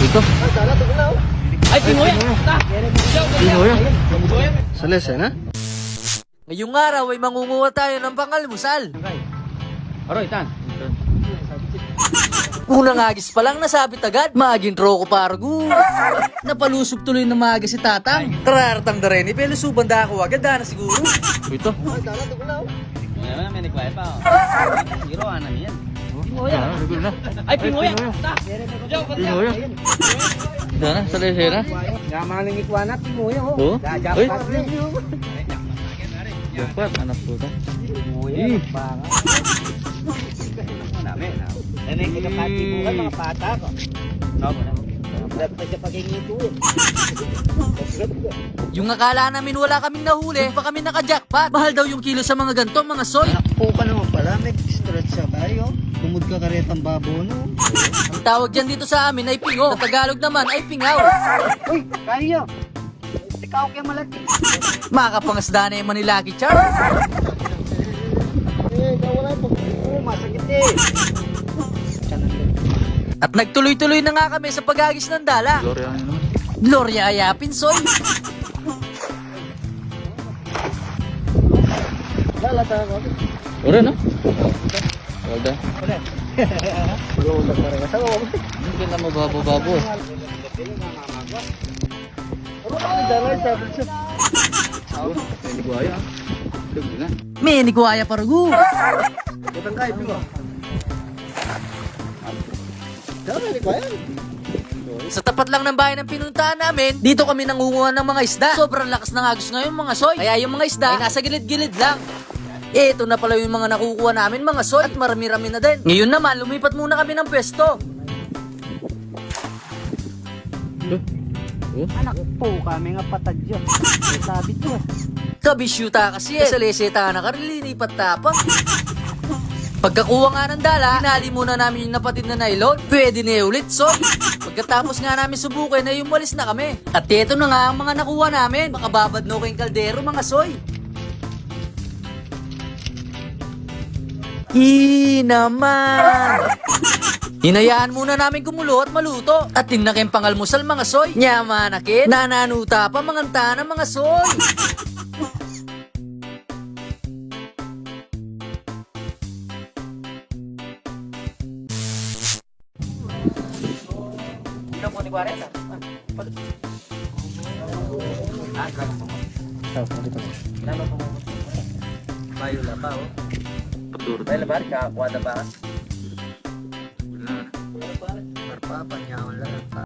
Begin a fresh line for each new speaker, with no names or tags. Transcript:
Ito.
Ay, pingoy!
Pinoy. Sa lesson, ha?
Ngayong araw ay mangunguha tayo ng pangalmusal.
Aroy, tan.
Unang agis pa lang nasabit agad. Maaging troko pargo. Napalusog tuloy ng maaga si Tatang. Karartang da rin. Ipelusuban da ako agad na siguro.
Ito.
Ngayon, may nagwaya pa. Zero, ano yan?
Nagul na.
Ay, pingoy!
Pinoy. Ito na, sa lesson, ha?
Gamaling ikwanat, pingoy,
Oo. Uy.
Jackpot yun.
Jackpot, anak ko ito.
Pingoy, baka. Namin, na. Nanay ko na patibukan, mga pata ko. No, dapat na siya pagingito eh.
Yung akala namin wala kaming nahuli, pa kami naka-jackpot. Mahal daw yung kilo sa mga ganto, mga soy.
Nakpo ka naman pala, may stretch sa bayo. Tumod ka karetang babo, no?
Ang tawag dyan dito sa amin ay pingo. Sa Tagalog naman ay pingaw.
Uy, kayo! Ikaw kaya malaki.
Makapangasda na yung Manilaki Char.
Ikaw wala po. Masakit eh.
At nagtuloy-tuloy na nga kami sa pag-agis ng dala.
Gloria ano naman.
Gloria Ayapin, soy.
Ora, no? Wala.
Pag-uusap ka rin sa loob.
Hindi na mababo-babo.
Dalay sa bulsa.
Hindi ko ayaw. Hindi na.
May nikuaya pargo.
Itang kayo, pingo. Dami, di ko yan.
Sa tapat lang ng bahay ng pinuntahan namin, dito kami nangunguha ng mga isda. Sobrang lakas ng agos ngayon mga soy. Kaya yung mga isda ay nasa gilid-gilid lang. Ito na pala yung mga nakukuha namin mga soy at marami-rami na din. Ngayon naman, lumipat muna kami ng pwesto.
Anak po kami nga patadyo. Sabi ko.
Kabisyuta kasi eh. Sa leseta na karilinipat tapa. Pagkakuha nga ng dala, hinali muna namin yung napatid na nylon. Pwede na ulit, soy. Pagkatapos nga namin subukin ay umalis na kami. At eto na nga ang mga nakuha namin. Makababad no kayong kaldero mga soy. Naman. Hinayaan muna namin kumulo at maluto. At tinakin pangalmusal mga soy. Nyamanakin. Nananuta pa mga tana mga soy.
Ilang po ni 40? Bayo la pa, oh.
Paturo.
Bayo la ba? Kakakuha na ba?
Wala na.
Parpa, panyawan lang.